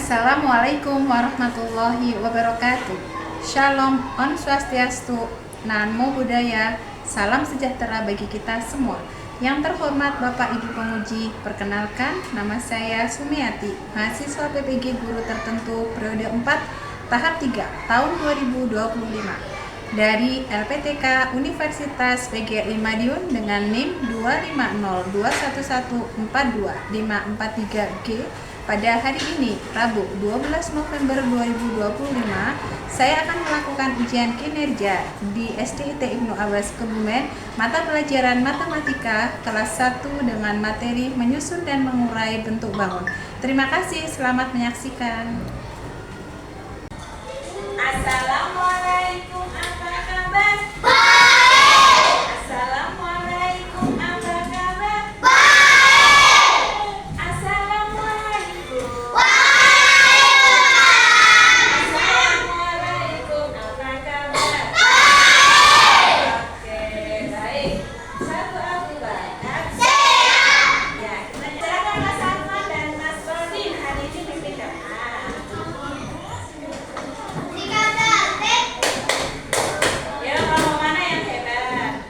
Assalamualaikum warahmatullahi wabarakatuh. Shalom, Om Swastiastu, Namo Buddhaya, salam sejahtera bagi kita semua. Yang terhormat Bapak Ibu Penguji, perkenalkan nama saya Sumiati, mahasiswa PPG Guru Tertentu periode 4, tahap 3, tahun 2025 dari LPTK Universitas PGRI Madiun dengan NIM 25021142543G. Pada hari ini, Rabu 12 November 2025, saya akan melakukan ujian kinerja di SDIT Ibnu Abbas Kebumen, mata pelajaran Matematika kelas 1 dengan materi menyusun dan mengurai bentuk bangun. Terima kasih, selamat menyaksikan. Assalamualaikum, apa kabar? Assalamualaikum, apa kabar? Assalamualaikum. Assalamualaikum, apa kabar? Oke, baik. Satu Abu Bakar. Ya, kita silakan Mas Arman dan Mas Brodin hari ini pimpin doa. Ya, kalau mana yang hebat?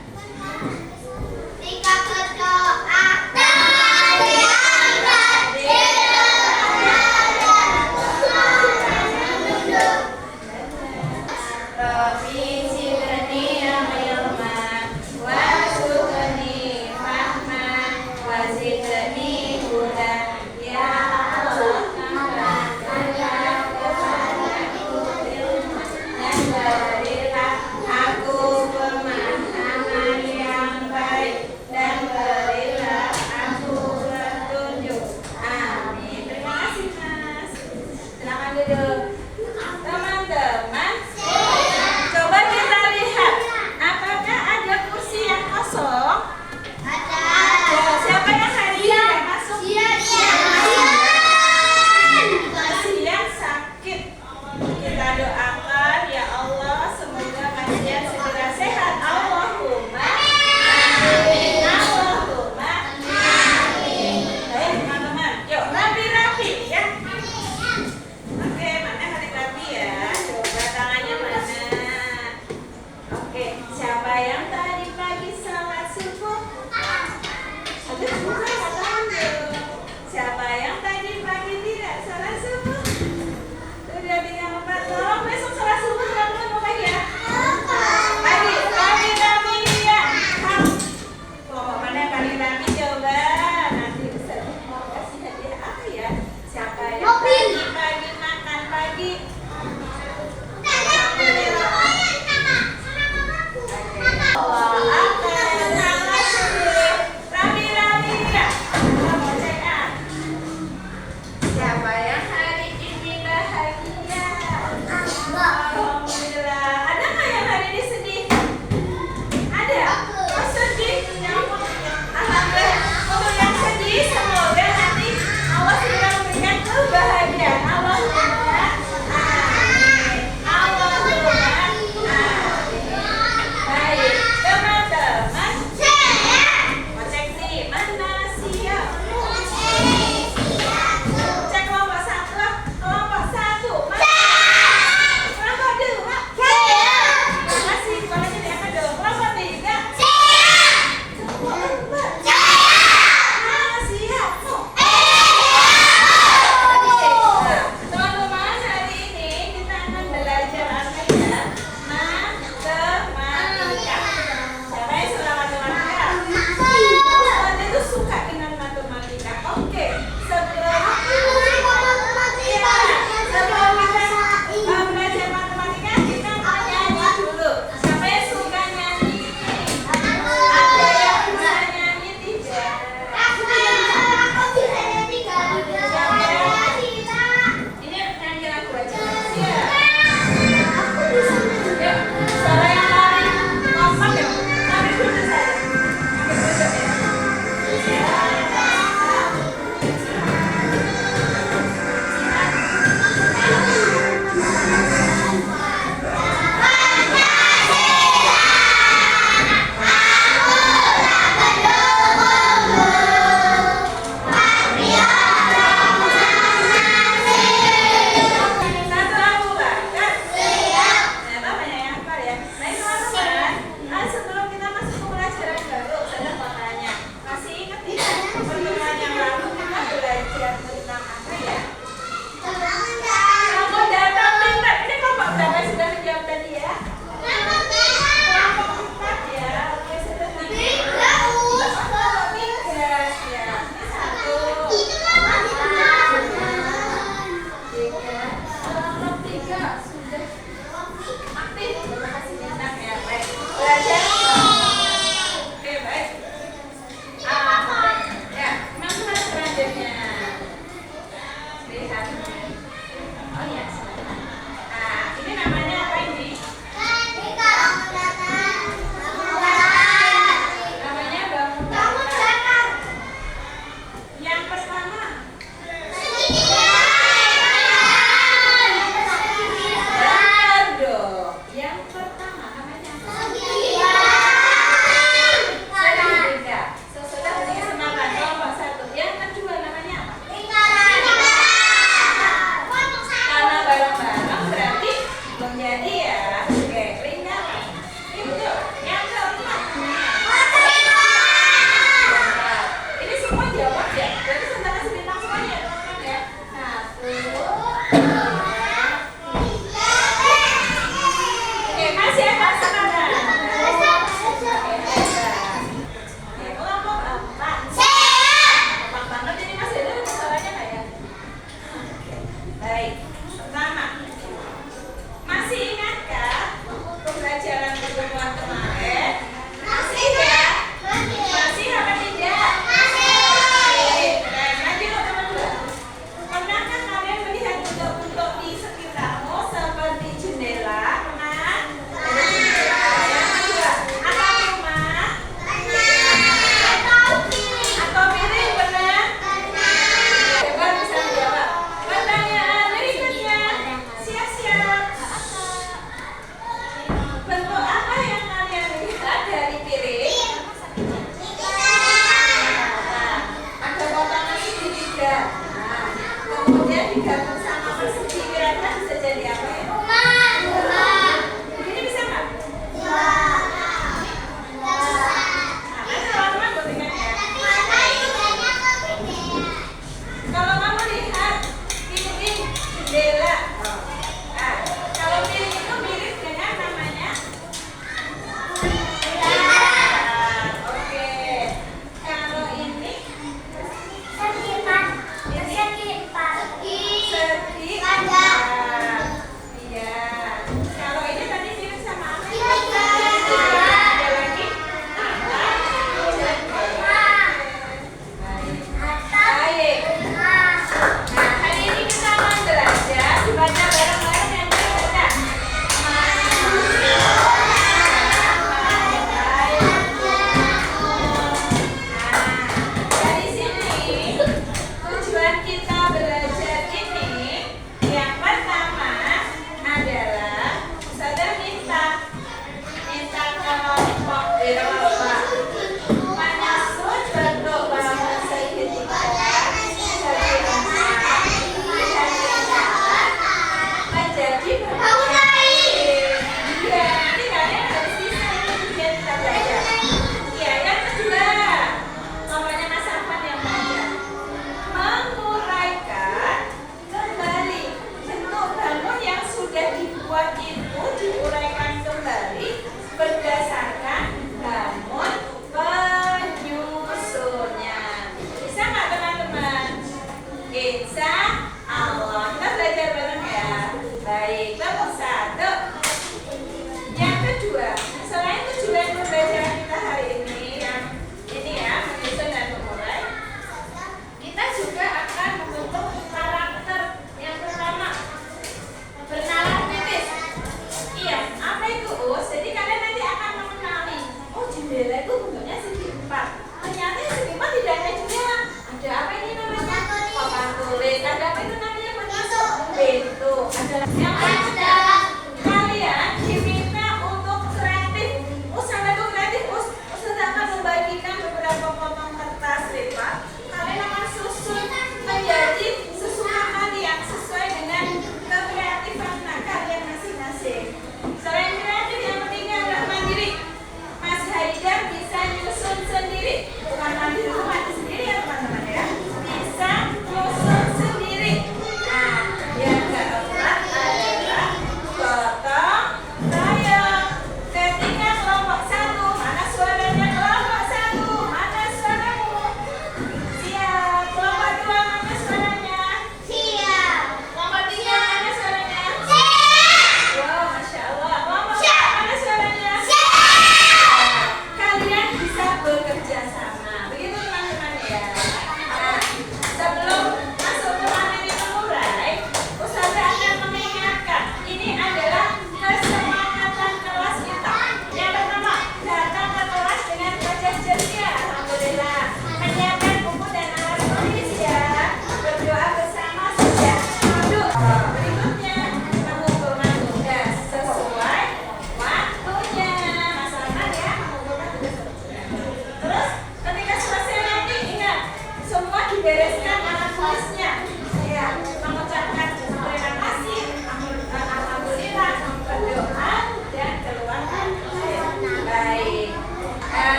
Rabbi zidni ilman warzuqni fahman wazidni hudan. Ya Allah, tambahkanlah kepadaku ilmu dan berilah aku pemahaman yang baik dan berilah aku petunjuk. Amin. Terima kasih, Mas. Silakan duduk. Teman-teman, coba kita lihat, apakah ada kursi yang kosong? Ada. Siapa yang hari ini nggak masuk? Pasien sakit. Kita doakan, ya Allah, semoga pasien segera sehat. Allahumma amin. Allahumma amin. Baik, teman-teman, yuk rapi-rapi ya. Oke, mana hari rapi ya? Coba tangannya mana? Oke, siapa yang tadi pagi sholat subuh? Ada bukan nggak tahu tuh. Siapa yang tadi pagi tidak sholat subuh? Sudah tinggal 4. Tolong besok sholat subuh teman-teman mau pagi ya? Pagi, rapi ya. Kelompok mana yang paling rapi coba? Nanti bisa mau kasih hadiah apa ya? Siapa yang tadi pagi makan pagi? Allah akan rapi ya.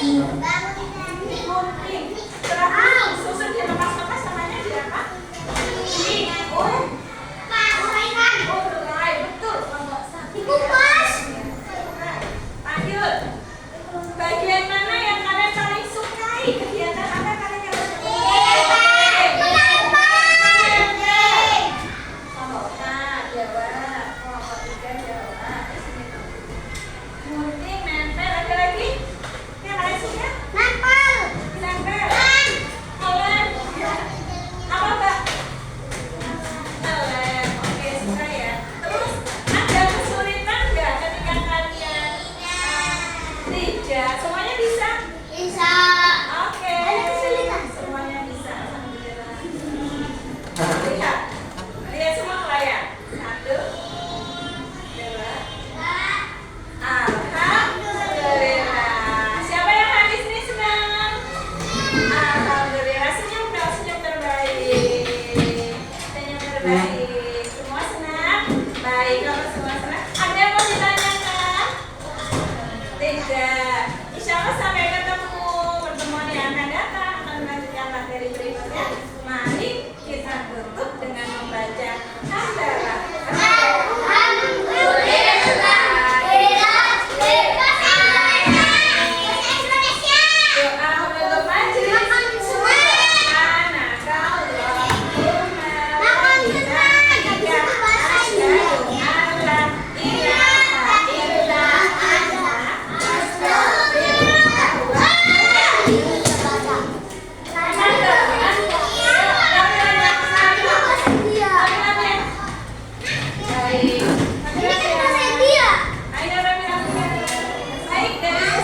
Gunting. Terus susun dilepas-lepas namanya siapa? Betul. Lanjut. Bagian mana yang kalian paling sukai? Kegiatan apa kalian yang paling sukai? Nah, jawab. Kelompok 3 jawab. Gunting, nempel. Ada lagi? Yang kalian suka? Nempel. Lem. Apa, Mbak? Lem. Oke, suka ya. Terus ada kesulitan nggak ketika kalian? Tidak. Semuanya bisa? Oke. Semuanya bisa. Alhamdulillah. Lihat semua ke layar. 1, 2. Alhamdulillah. Siapa yang habis ini senang? Alhamdulillah. Senyum dong, senyum terbaik. Senyum terbaik. Semua senang? Baik, kalau semua senang. Ada yang mau ditanyakan? Tidak. Insya Allah sampai ketemu pertemuan yang akan datang akan melanjutkan materi berikutnya. Mari kita tutup dengan membaca hamdalah. Doa untuk majelis subhanakallahumma wa bihamdika asyhadu an la ilaha illa anta astaghfiruka wa baik dari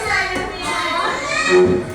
saya.